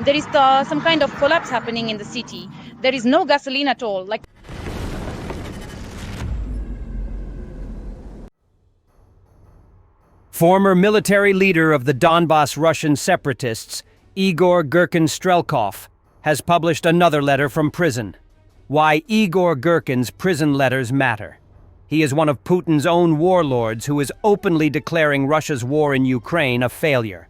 There is some kind of collapse happening in the city. There is no gasoline at all. Like, former military leader of the Donbass Russian separatists, Igor Girkin-Strelkov, has published another letter from prison. Why Igor Girkin's prison letters matter. He is one of Putin's own warlords who is openly declaring Russia's war in Ukraine a failure.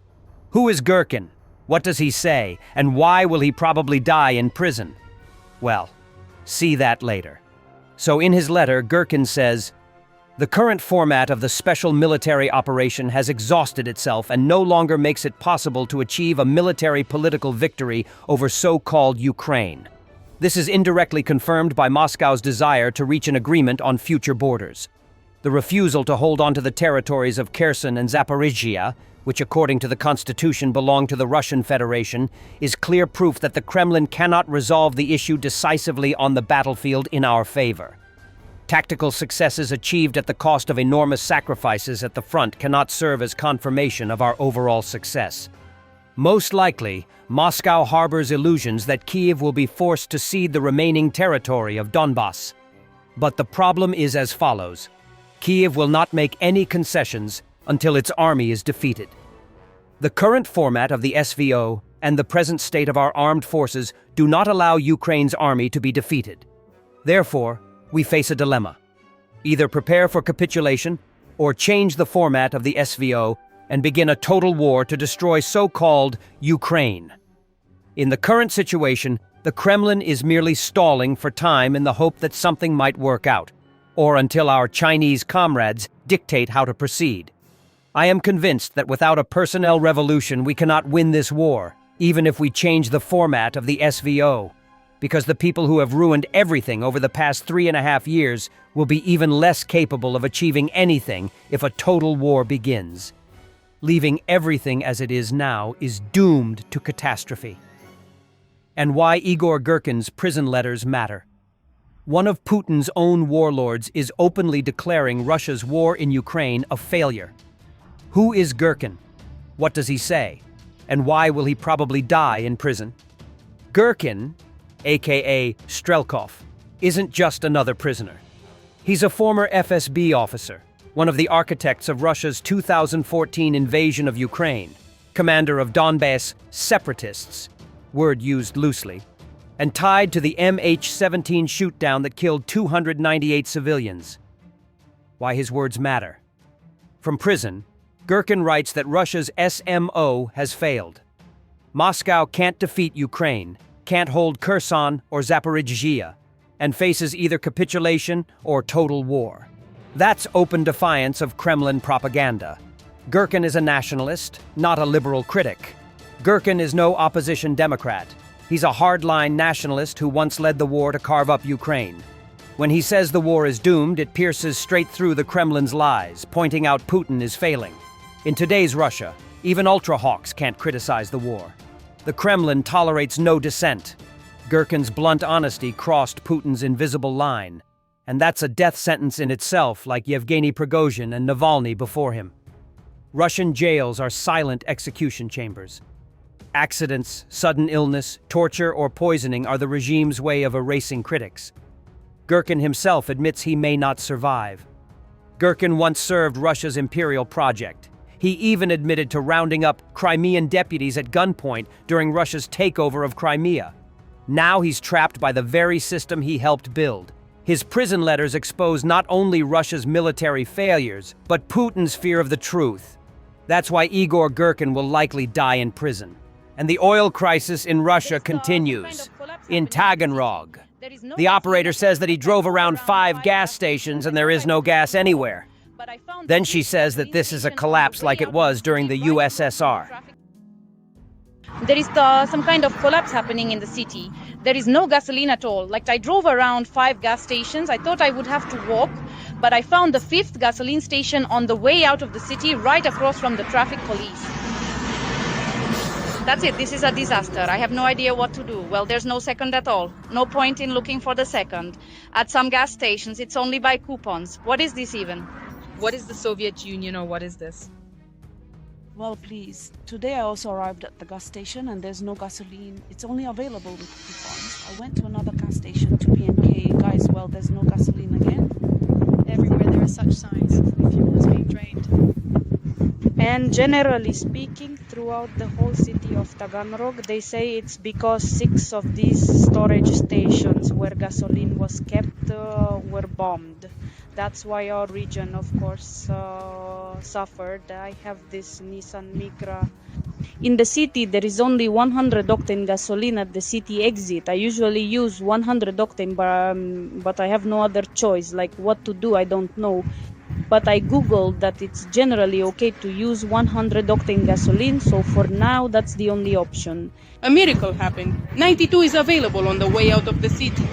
Who is Girkin? What does he say? And why will he probably die in prison? Well, see that later. So in his letter, Girkin says, "The current format of the special military operation has exhausted itself and no longer makes it possible to achieve a military political victory over so-called Ukraine. This is indirectly confirmed by Moscow's desire to reach an agreement on future borders. The refusal to hold on to the territories of Kherson and Zaporizhia, which according to the constitution belong to the Russian Federation, is clear proof that the Kremlin cannot resolve the issue decisively on the battlefield in our favor. Tactical successes achieved at the cost of enormous sacrifices at the front cannot serve as confirmation of our overall success. Most likely, Moscow harbors illusions that Kiev will be forced to cede the remaining territory of Donbass. But the problem is as follows. Kiev will not make any concessions until its army is defeated. The current format of the SVO and the present state of our armed forces do not allow Ukraine's army to be defeated. Therefore, we face a dilemma. Either prepare for capitulation or change the format of the SVO and begin a total war to destroy so-called Ukraine. In the current situation, the Kremlin is merely stalling for time in the hope that something might work out, or until our Chinese comrades dictate how to proceed. I am convinced that without a personnel revolution we cannot win this war, even if we change the format of the SVO, because the people who have ruined everything over the past 3.5 years will be even less capable of achieving anything if a total war begins. Leaving everything as it is now is doomed to catastrophe. And why Igor Girkin's prison letters matter. One of Putin's own warlords is openly declaring Russia's war in Ukraine a failure. Who is Girkin? What does he say? And why will he probably die in prison? Girkin, aka Strelkov, isn't just another prisoner. He's a former FSB officer, one of the architects of Russia's 2014 invasion of Ukraine, commander of Donbass separatists, word used loosely, and tied to the MH17 shootdown that killed 298 civilians. Why his words matter. From prison, Girkin writes that Russia's SMO has failed. Moscow can't defeat Ukraine, can't hold Kherson or Zaporizhia, and faces either capitulation or total war. That's open defiance of Kremlin propaganda. Girkin is a nationalist, not a liberal critic. Girkin is no opposition Democrat. He's a hardline nationalist who once led the war to carve up Ukraine. When he says the war is doomed, it pierces straight through the Kremlin's lies, pointing out Putin is failing. In today's Russia, even ultra-hawks can't criticize the war. The Kremlin tolerates no dissent. Girkin's blunt honesty crossed Putin's invisible line. And that's a death sentence in itself, like Yevgeny Prigozhin and Navalny before him. Russian jails are silent execution chambers. Accidents, sudden illness, torture, or poisoning are the regime's way of erasing critics. Girkin himself admits he may not survive. Girkin once served Russia's imperial project. He even admitted to rounding up Crimean deputies at gunpoint during Russia's takeover of Crimea. Now he's trapped by the very system he helped build. His prison letters expose not only Russia's military failures, but Putin's fear of the truth. That's why Igor Girkin will likely die in prison. And the oil crisis in Russia continues. In Taganrog, the operator says that he drove around 5 gas stations and there is no gas anywhere. Then she says that this is a collapse like it was during the USSR. There is some kind of collapse happening in the city. There is no gasoline at all. Like, I drove around 5 gas stations. I thought I would have to walk, but I found the 5th gasoline station on the way out of the city, right across from the traffic police. That's it. This is a disaster. I have no idea what to do. Well, there's no second at all. No point in looking for the second. At some gas stations, it's only by coupons. What is this even? What is the Soviet Union, or what is this? Well, please. Today I also arrived at the gas station and there's no gasoline. It's only available with coupons. I went to another gas station to B&K. Guys, well, there's no gasoline again. Everywhere there are such signs, the fuel is being drained. And generally speaking, throughout the whole city of Taganrog, they say it's because 6 of these storage stations where gasoline was kept were bombed. That's why our region, of course, suffered. I have this Nissan Micra. In the city, there is only 100 octane gasoline at the city exit. I usually use 100 octane, but I have no other choice. Like what to do, I don't know. But I googled that it's generally okay to use 100 octane gasoline, so for now that's the only option. A miracle happened. 92 is available on the way out of the city.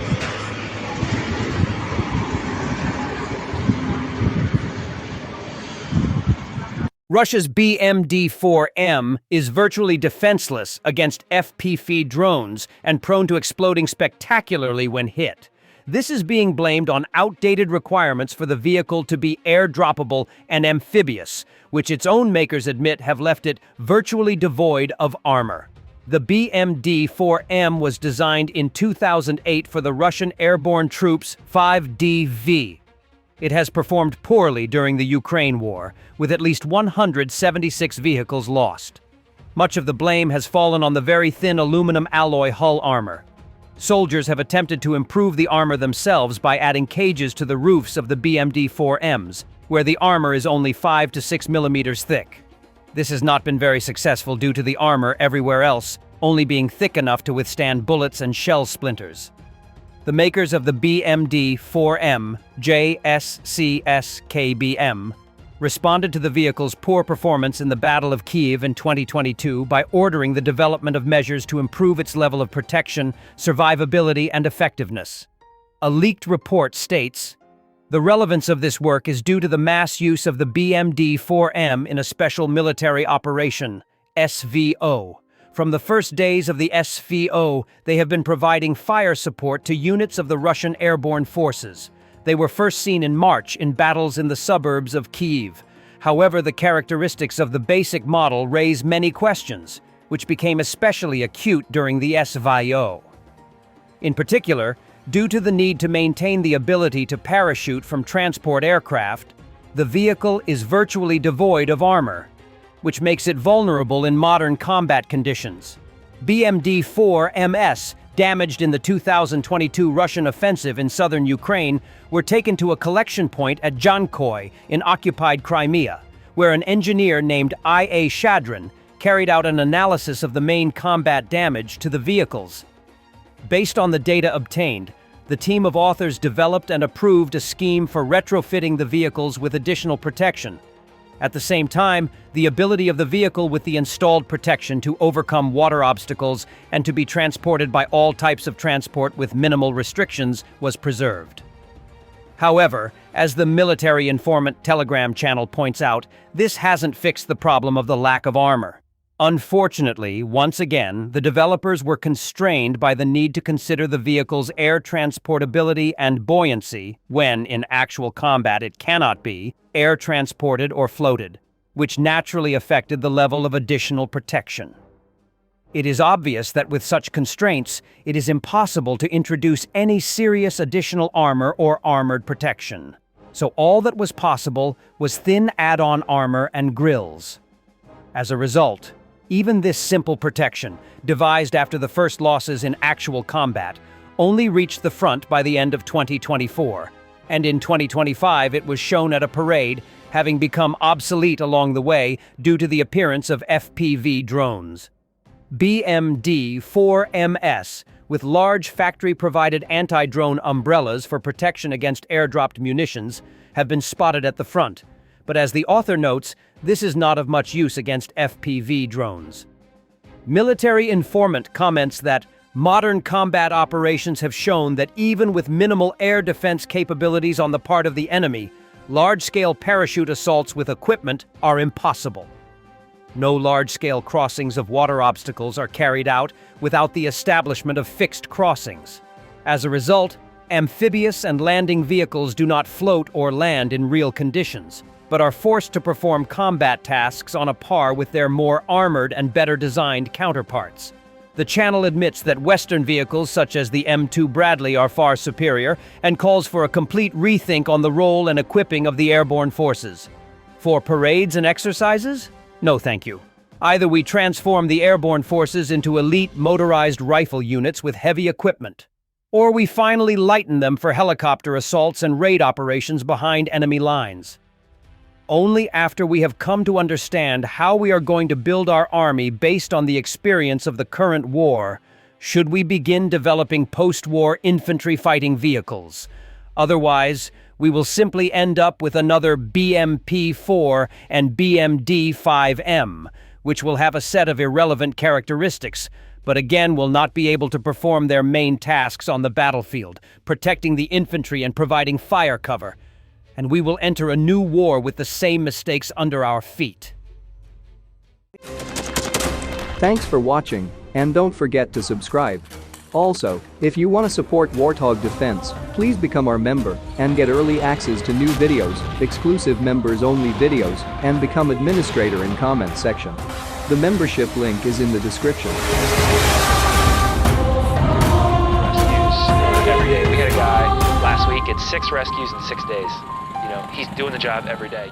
Russia's BMD-4M is virtually defenseless against FPV drones and prone to exploding spectacularly when hit. This is being blamed on outdated requirements for the vehicle to be air-droppable and amphibious, which its own makers admit have left it virtually devoid of armor. The BMD-4M was designed in 2008 for the Russian Airborne Troops 5DV. It has performed poorly during the Ukraine war, with at least 176 vehicles lost. Much of the blame has fallen on the very thin aluminum alloy hull armor. Soldiers have attempted to improve the armor themselves by adding cages to the roofs of the BMD-4Ms, where the armor is only 5 to 6 millimeters thick. This has not been very successful due to the armor everywhere else only being thick enough to withstand bullets and shell splinters. The makers of the BMD-4M, JSCS-KBM, responded to the vehicle's poor performance in the Battle of Kyiv in 2022 by ordering the development of measures to improve its level of protection, survivability, and effectiveness. A leaked report states, "The relevance of this work is due to the mass use of the BMD-4M in a special military operation, SVO. From the first days of the SVO, they have been providing fire support to units of the Russian airborne forces. They were first seen in March in battles in the suburbs of Kyiv. However, the characteristics of the basic model raise many questions, which became especially acute during the SVO. In particular, due to the need to maintain the ability to parachute from transport aircraft, the vehicle is virtually devoid of armor, which makes it vulnerable in modern combat conditions. BMD-4MS, damaged in the 2022 Russian offensive in southern Ukraine, were taken to a collection point at Jankoy in occupied Crimea, where an engineer named I.A. Shadrin carried out an analysis of the main combat damage to the vehicles. Based on the data obtained, the team of authors developed and approved a scheme for retrofitting the vehicles with additional protection. At the same time, the ability of the vehicle with the installed protection to overcome water obstacles and to be transported by all types of transport with minimal restrictions was preserved. However, as the military informant Telegram channel points out, this hasn't fixed the problem of the lack of armor. Unfortunately, once again, the developers were constrained by the need to consider the vehicle's air transportability and buoyancy when, in actual combat, it cannot be air transported or floated, which naturally affected the level of additional protection. It is obvious that with such constraints, it is impossible to introduce any serious additional armor or armored protection. So all that was possible was thin add-on armor and grills. As a result, even this simple protection, devised after the first losses in actual combat, only reached the front by the end of 2024, and in 2025 it was shown at a parade, having become obsolete along the way due to the appearance of FPV drones. BMD-4MS, with large factory-provided anti-drone umbrellas for protection against airdropped munitions, have been spotted at the front, but as the author notes, this is not of much use against FPV drones. Military informant comments that modern combat operations have shown that even with minimal air defense capabilities on the part of the enemy, large-scale parachute assaults with equipment are impossible. No large-scale crossings of water obstacles are carried out without the establishment of fixed crossings. As a result, amphibious and landing vehicles do not float or land in real conditions. but are forced to perform combat tasks on a par with their more armored and better designed counterparts. The channel admits that Western vehicles such as the M2 Bradley are far superior and calls for a complete rethink on the role and equipping of the airborne forces. For parades and exercises? No thank you. Either we transform the airborne forces into elite motorized rifle units with heavy equipment, or we finally lighten them for helicopter assaults and raid operations behind enemy lines. Only after we have come to understand how we are going to build our army based on the experience of the current war, should we begin developing post-war infantry fighting vehicles. Otherwise, we will simply end up with another BMP-4 and BMD-5M, which will have a set of irrelevant characteristics, but again will not be able to perform their main tasks on the battlefield, protecting the infantry and providing fire cover. And we will enter a new war with the same mistakes under our feet. Thanks for watching, and don't forget to subscribe. Also, if you want to support Warthog Defense, please become our member and get early access to new videos, exclusive members-only videos, and become administrator in comments section. The membership link is in the description. Rescues every day. We had a guy last week at 6 rescues in 6 days. You know, he's doing the job every day.